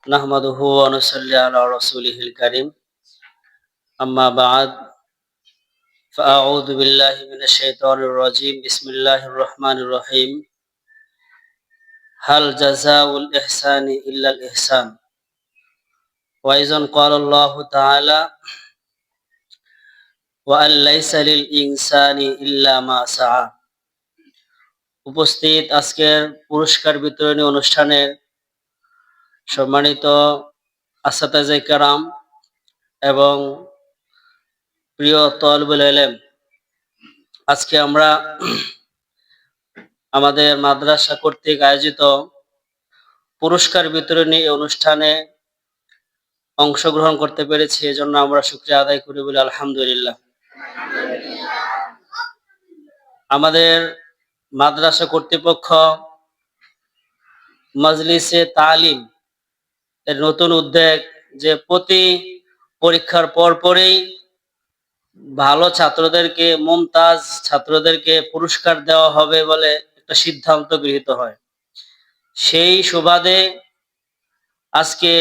নাহমাদুহু ওয়া নুসাল্লি আলা রাসূলিহিল কারীম আম্মা বা'দ ফাআউযু বিল্লাহি মিনাশ শাইতানির রাজীম বিসমিল্লাহির রহমানির রহিম হাল জাযাউল ইহসানি ইল্লাল ইহসান ওয়া ইযান ক্বালা আল্লাহু তাআলা ওয়া আল লাইসা লিল ইনসানি ইল্লা মা সাআ। উপস্থিত আজকের পুরস্কার বিতরণী অনুষ্ঠানের সম্মানিত আসাতাজে কেরাম এবং প্রিয় তালিবুল ইলম, আজকে আমরা আমাদের মাদ্রাসা কর্তৃক আয়োজিত পুরস্কার বিতরণী অনুষ্ঠানে অংশগ্রহণ করতে পেরেছি। এজন্য আমরা শুকরিয়া আদায় করি বলি আলহামদুলিল্লাহ। আমাদের মাদ্রাসা কর্তৃপক্ষ মাজলিসে তালিম এর নতুন উদ্যোগ যে প্রতি পরীক্ষার পরপরই ভালো ছাত্রদেরকে, মুমতাজ ছাত্রদেরকে পুরস্কার দেওয়া হবে বলে একটা সিদ্ধান্ত গৃহীত হয়। সেই সুবাদে আজকে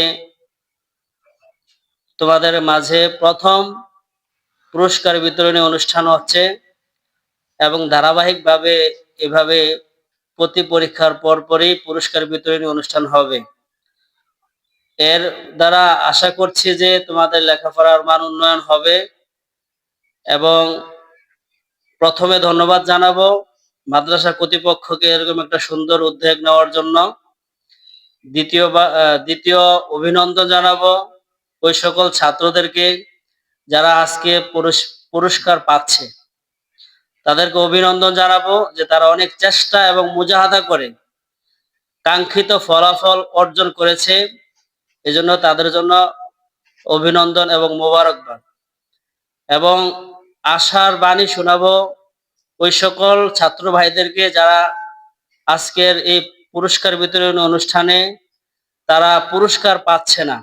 তোমাদের মাঝে প্রথম পুরস্কার বিতরণী অনুষ্ঠান হচ্ছে এবং ধারাবাহিকভাবে এভাবে প্রতি পরীক্ষার পরপরই পুরস্কার বিতরণী অনুষ্ঠান হবে। এর দ্বারা আশা করছি যে তোমাদের লেখাপড়ার মান উন্নয়ন হবে এবং প্রথমে ধন্যবাদ জানাবো মাদ্রাসা কর্তৃপক্ষকে এরকম একটা সুন্দর উদ্যোগ নেওয়ার জন্য। দ্বিতীয় অভিনন্দন জানাবো ওই সকল ছাত্রদেরকে যারা আজকে পুরস্কার পাচ্ছে, তাদেরকে অভিনন্দন জানাবো যে তারা অনেক চেষ্টা এবং মুজাহাদা করে কাঙ্ক্ষিত ফলাফল অর্জন করেছে। এজন্য তাদের জন্য অভিনন্দন এবং মোবারকবাদ। এবং আশার বাণী শোনাবো ওই সকল ছাত্র ভাইদেরকে যারা আজকের এই পুরস্কার বিতরণী অনুষ্ঠানে তারা পুরস্কার পাচ্ছে না,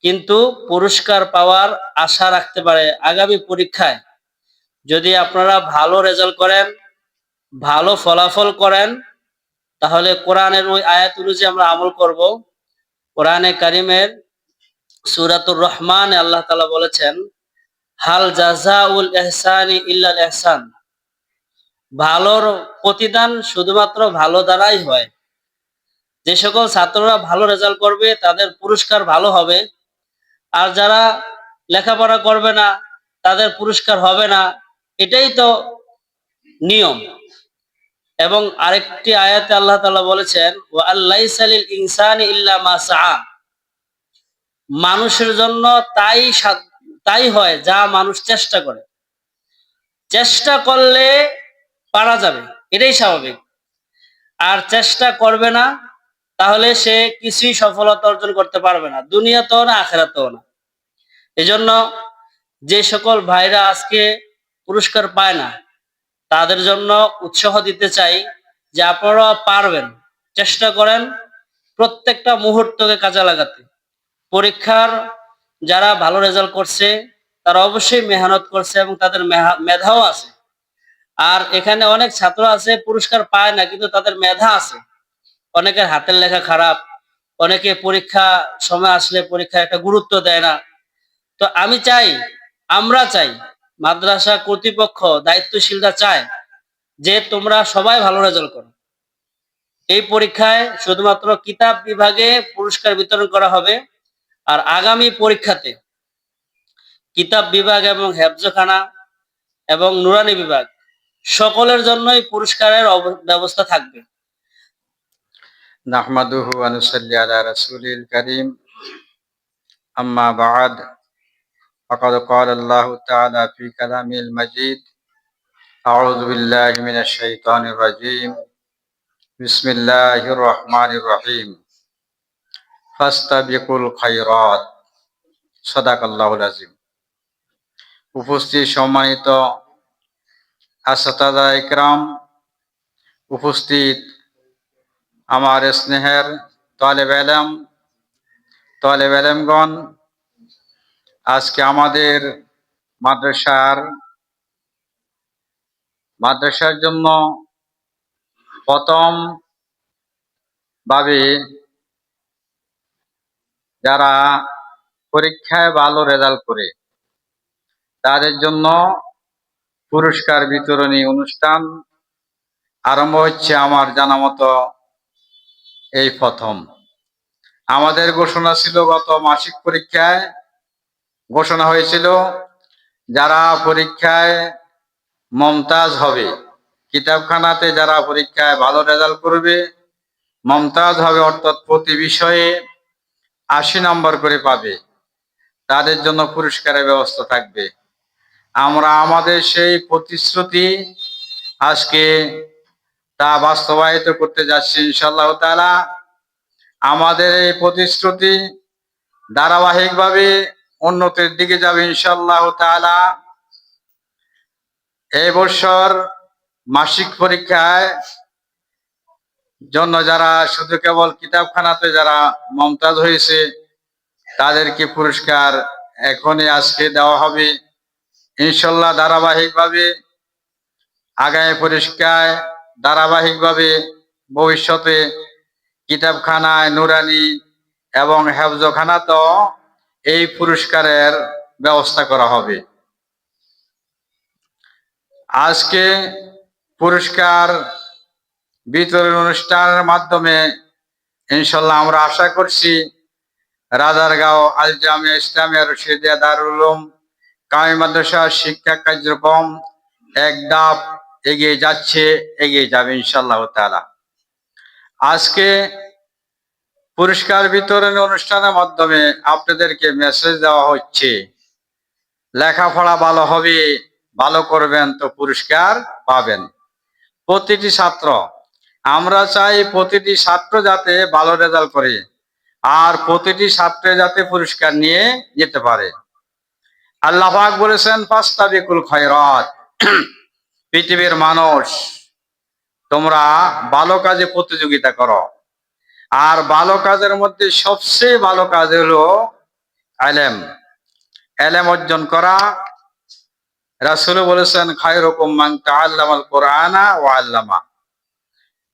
কিন্তু পুরস্কার পাওয়ার আশা রাখতে পারে আগামী পরীক্ষায়। যদি আপনারা ভালো রেজাল্ট করেন, ভালো ফলাফল করেন, তাহলে কোরআনের ওই আয়াত অনুযায়ী আমরা আমল করব। কোরআনে কারিমের সূরাতুর রহমানে আল্লাহ তাআলা বলেছেন, হাল জাযাউল ইহসানি ইল্লাল ইহসান, ভালোর প্রতিদান শুধুমাত্র ভালো দ্বারাই হয়। যে সকল ছাত্ররা ভালো রেজাল্ট করবে তাদের পুরস্কার ভালো হবে, আর যারা লেখাপড়া করবে না তাদের পুরস্কার হবে না, এটাই তো নিয়ম। এবং আরেকটি আয়াতে আল্লাহ তাআলা বলেছেন, ওয়া আল্লাইসা লিল ইনসানি ইল্লা মা সাআ, মানুষের জন্য তাই হয় যা মানুষ চেষ্টা করে। চেষ্টা করলে পারা যাবে, এটাই স্বাভাবিক। আর চেষ্টা করবে না তাহলে সে কিছুই সফলতা অর্জন করতে পারবে না, দুনিয়াতেও না আখিরাতেও না। এজন্য যে সকল ভাইরা আজকে পুরস্কার পায় না তাদের জন্য উৎসাহ দিতে চাই যে আপনারা পারবেন, চেষ্টা করেন প্রত্যেকটা মুহূর্তকে কাজে লাগাতে। পরীক্ষার যারা ভালো রেজাল্ট করছে তারা অবশ্যই মেহনত করছে এবং তাদের মেধাও আছে। আর এখানে অনেক ছাত্র আছে পুরস্কার পায় না কিন্তু তাদের মেধা আছে। অনেকের হাতের লেখা খারাপ, অনেকে পরীক্ষা সময় আসলে পরীক্ষায় একটা গুরুত্ব দেয় না। তো আমরা চাই, মাদ্রাসা কর্তৃপক্ষ দায়িত্বশীলরা চায় যে তোমরা সবাই ভালো রেজাল্ট করো। এই পরীক্ষায় শুধুমাত্র কিতাব বিভাগে পুরস্কার বিতরণ করা হবে, আর আগামী পরীক্ষাতে কিতাব বিভাগ এবং হেফজখানা এবং নুরানি বিভাগ সকলের জন্যই পুরস্কারের ব্যবস্থা থাকবে। নাহমাদুহু ওয়া নুসাল্লি আলা রাসূলিল কারীম আম্মা বা'দ ফাকাদ ক্বালা আল্লাহু তাআলা ফি কালামিল মাজিদ আউযু বিল্লাহি মিনাশ শাইতানির রাজীম বিসমিল্লাহির রহমানির রহিম ফাস্তাবিকুল খায়রাত সাদাকাল্লাহুল আযীম। উপস্থিত সম্মানিত আসাতাযা ইকরাম, উপস্থিত আমার স্নেহের তালেব ইলমগণ, আজকে আমাদের মাদ্রাসার জন্য প্রথম ভাবে যারা পরীক্ষায় ভালো রেজাল্ট করে তাদের জন্য পুরস্কার বিতরণী অনুষ্ঠান আরম্ভ হচ্ছে আমার জানা মতো এই প্রথম। আমাদের ঘোষণা ছিল গত মাসিক পরীক্ষায় ঘোষণা হয়েছিল যারা পরীক্ষায় মমতাজ হবে, কিতাবখানাতে যারা পরীক্ষায় ভালো রেজাল্ট করবে, মমতাজ হবে অর্থাৎ প্রতি বিষয়ে 80 নম্বর করে পাবে, তাদের জন্য পুরস্কারের ব্যবস্থা থাকবে। আমরা আমাদের সেই প্রতিশ্রুতি আজকে তা বাস্তবায়িত করতে যাচ্ছি ইনশাআল্লাহ তাআলা। আমাদের এই প্রতিশ্রুতি ধারাবাহিকভাবে উন্নতির দিকে যাবে ইনশাআল্লাহ তাআলা। এই বছর মাসিক পরীক্ষায় জন্য যারা শুধু কেবল কিতাবখানাতে যারা মমতাজ হয়েছে তাদেরকে পুরস্কার এখনই আজকে দেওয়া হবে ইনশাআল্লাহ। ধারাবাহিকভাবে আগামী পরীক্ষায় ধারাবাহিকভাবে ভবিষ্যতে কিতাবখানায়, নুরানি এবং হেফজখানাতেও এই পুরস্কারের ব্যবস্থা করা হবে। আজকে পুরস্কার বিতরণ অনুষ্ঠানের মাধ্যমে ইনশাল্লাহ আমরা আশা করছি রাজারগাঁও আল জামিয়া ইসলামিয়া রশিদিয়া দারুল উলুম কামি মাদ্রাসার শিক্ষা কার্যক্রম এক ধাপ এগিয়ে যাচ্ছে, এগিয়ে যাবে ইনশাআল্লাহ তাআলা। আজকে পুরস্কার বিতরণ অনুষ্ঠানের মাধ্যমে আপনাদেরকে মেসেজ দেওয়া হচ্ছে লেখাপড়া ভালো হবে, ভালো করবেন তো পুরস্কার পাবেন। প্রতিটি ছাত্র, আমরা চাই প্রতিটি ছাত্র যাতে ভালো রেজাল্ট করে আর প্রতিটি ছাত্র যাতে পুরস্কার নিয়ে যেতে পারে। আল্লাহ পাক বলেছেন ফাস্তাবিকুল খায়রাত, পৃথিবীর মানুষ তোমরা ভালো কাজে প্রতিযোগিতা করো, আর ভালো কাজের মধ্যে সবচেয়ে ভালো কাজ হলো ইলম, ইলম অর্জন করা। রাসূল বলেছেন খায়রুকুম মান তাআল্লামাল কুরআনা ওয়া আল্লামা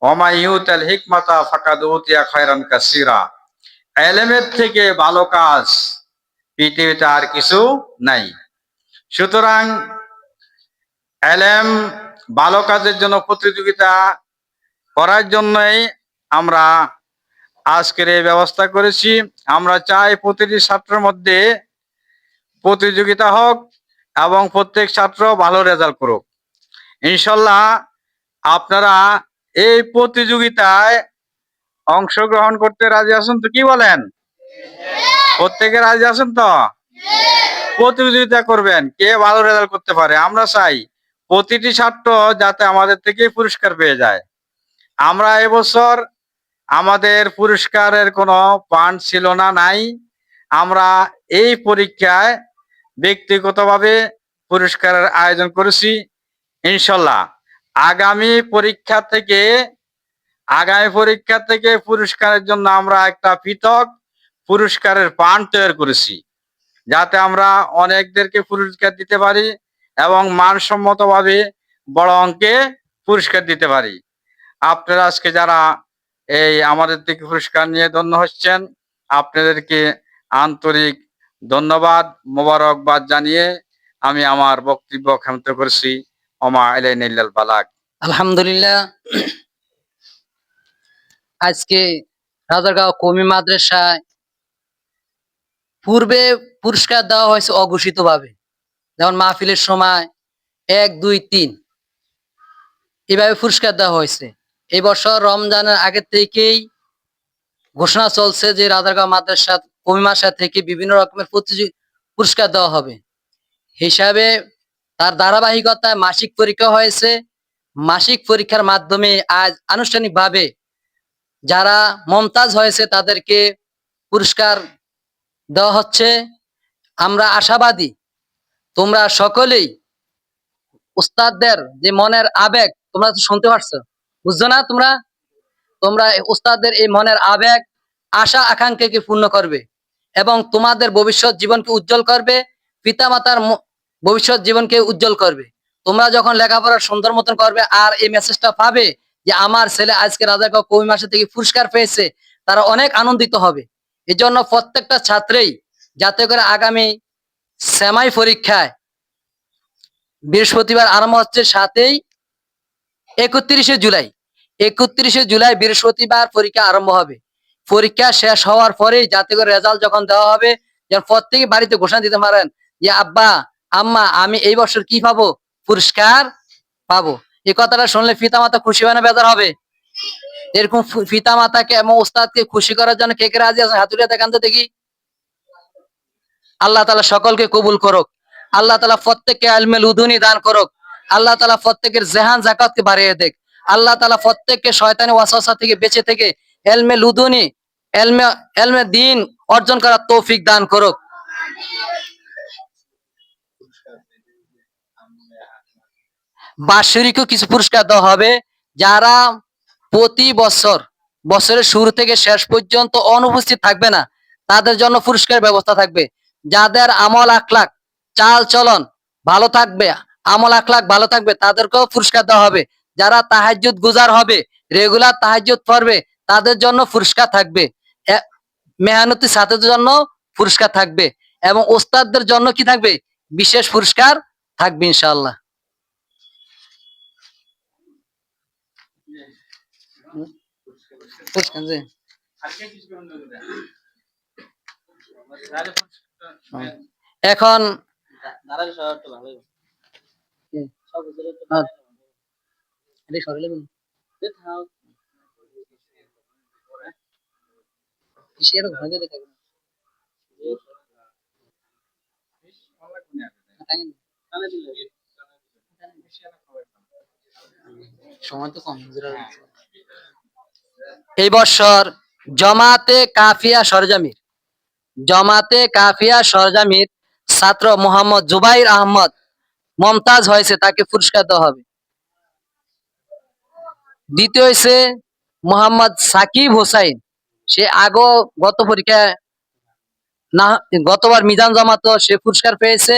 ওয়া মা ইউতাল হিকমাতা ফাকাদ উতিয়া খায়রান কাসীরা। ইলমের থেকে ভালো কাজ পৃথিবীতে আর কিছু নাই। সুতরাং ইলম ভালো কাজের জন্য প্রতিযোগিতা করার জন্যই আমরা আজকের এই ব্যবস্থা করেছি। আমরা চাই প্রতিটি ছাত্রের মধ্যে প্রতিযোগিতা হোক এবং প্রত্যেক ছাত্র ভালো রেজাল্ট করুক ইনশাল্লাহ। আপনারা এই প্রতিযোগিতায় অংশগ্রহণ করতে রাজি আছেন তো? কি বলেন? প্রত্যেকে রাজি আছেন তো? প্রতিযোগিতা করবেন কে ভালো রেজাল্ট করতে পারে। আমরা চাই প্রতিটি ছাত্র যাতে আমাদের থেকে পুরস্কার পেয়ে যায়। আমরা এবছর আমাদের পুরস্কারের কোনো ফান্ড ছিল না, নাই। আমরা এই পরীক্ষায় ব্যক্তিগতভাবে পুরস্কারের আয়োজন করেছি ইনশাল্লাহ। আগামী পরীক্ষা থেকে পুরস্কারের জন্য আমরা একটা পৃথক পুরস্কারের ফান্ড তৈরি করেছি যাতে আমরা অনেকদেরকে পুরস্কার দিতে পারি এবং মানসম্মতভাবে বড় অঙ্কে পুরস্কার দিতে পারি। আপনারা আজকে যারা এই আমাদের থেকে পুরস্কার নিয়ে ধন্য হচ্ছেন আপনাদেরকে আন্তরিক ধন্যবাদ, মোবারকবাদ জানিয়ে আমি আমার বক্তব্য ক্ষান্ত করছি। ওমা আলাইনা ইল্লাল বালাগ। আলহামদুলিল্লাহ, আজকে রাজারগাঁও কওমি মাদ্রাসায় পূর্বে পুরস্কার দেওয়া হয়েছে অঘোষিত ভাবে, যেমন মাহফিলের সময় 1, 2, 3 এভাবে পুরস্কার দেওয়া হয়েছে। এই বছর রমজানের আগে থেকেই ঘোষণা চলছে যে রাজারগাঁও মাদ্রাসা কওমি মাদ্রাসা থেকে বিভিন্ন রকমের পুরস্কার দেওয়া হবে। হিসাবে তার ধারাবাহিকতায় মাসিক পরীক্ষা হয়েছে। মাসিক পরীক্ষার মাধ্যমে আজ আনুষ্ঠানিকভাবে যারা মমতাজ হয়েছে তাদেরকে পুরস্কার দেওয়া হচ্ছে। আমরা আশাবাদী তোমরা সকলেই উস্তাদদের যে মনের আবেগ তোমরা তো শুনতে পারছো, বুঝছো না? তোমরা উস্তাদদের এই মনের আবেগ আশা আকাঙ্ক্ষাকে পূর্ণ করবে এবং তোমাদের ভবিষ্যৎ জীবনকে উজ্জ্বল করবে, পিতামাতার ভবিষ্যৎ জীবনকে উজ্জ্বল করবে। তোমরা যখন লেখাপড়া সুন্দর মতন করবে আর এই মেসেজটা পাবে যে আমার ছেলে আজকে রাজারগাঁও কওমি মাদ্রাসা থেকে পুরস্কার পেয়েছে, তারা অনেক আনন্দিত হবে এই জন্য প্রত্যেকটা ছাত্রই যাতে করে আগামী সেমাই পরীক্ষায় বৃহস্পতিবার আরম্ভ হচ্ছে 31শে জুলাই 31শে জুলাই বৃহস্পতিবার পরীক্ষা আরম্ভ হবে। পরীক্ষা শেষ হওয়ার পরেই যাতে করে রেজাল্ট যখন দেওয়া হবে, যেন প্রত্যেকে বাড়িতে ঘোষণা দিতে পারেন যে আব্বা আম্মা আমি এই বছর কি পাবো, পুরস্কার পাবো। এই কথাটা শুনলে পিতামাতা খুশি হয় না বেজার হবে? এরকম পিতামাতাকে এবং ওস্তাদকে খুশি করার জন্য কে কে রাজি আছেন? হাতুড়িয়া দেখান তো দেখি। আল্লাহ তাআলা সকলকে কবুল করুক। আল্লাহ তাআলা প্রত্যেককে ইলমে লুদুনি দান করুক। আল্লাহ তাআলা প্রত্যেকের জেহান যাকাতকে বাড়িয়ে দেখ। আল্লাহ তাআলা প্রত্যেককে শয়তানি ওয়াসওয়াসা থেকে বেঁচে থেকে ইলমে লুদুনি ইলমে ইলমে দ্বীন অর্জন করার তৌফিক দান করুক। বাৎসরিকও কিছু পুরস্কার দেওয়া হবে। যারা প্রতি বছরের শুরু থেকে শেষ পর্যন্ত অনুপস্থিত থাকবে না, তাদের জন্য পুরস্কার ব্যবস্থা থাকবে। যাদের আমল আখলাক চাল চলন ভালো থাকবে, আমল আখলাক ভালো থাকবে, তাদেরকেও পুরস্কার দেওয়া হবে। যারা তাহাজ্জুদ গুজার হবে, রেগুলার তাহাজ্জুদ পড়বে, তাদের জন্য পুরস্কার থাকবে। মেহনতি ছাত্রদের জন্য পুরস্কার থাকবে এবং ওস্তাদদের জন্য কি থাকবে, বিশেষ পুরস্কার থাকবে ইনশাআল্লাহ। পুরস্কার যে এখন সময় তো কম। এই বছর জামাতে কাফিয়া সরজামির ছাত্র মোহাম্মদ জুবাইর আহমদ মমতাজ হয়েছে, তাকে পুরস্কার দেওয়া হবে। দ্বিতীয় হয়েছে মোহাম্মদ সাকিব হোসাইন, সে গত পরীক্ষায় গতবার মিজান জমাতো, সে পুরস্কার পেয়েছে।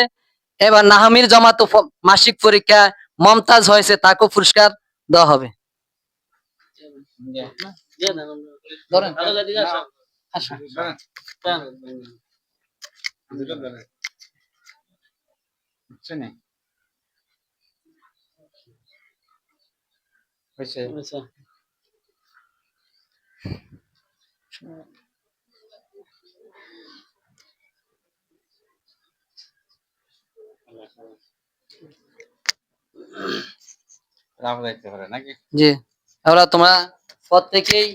এবার নাহামির জমাতো মাসিক পরীক্ষায় মমতাজ হয়েছে, তাকেও পুরস্কার দেওয়া হবে। ধরেন। আসুন। রাখা যাইতে পারে নাকি? জি, আমরা তোমরা প্রত্যেকেই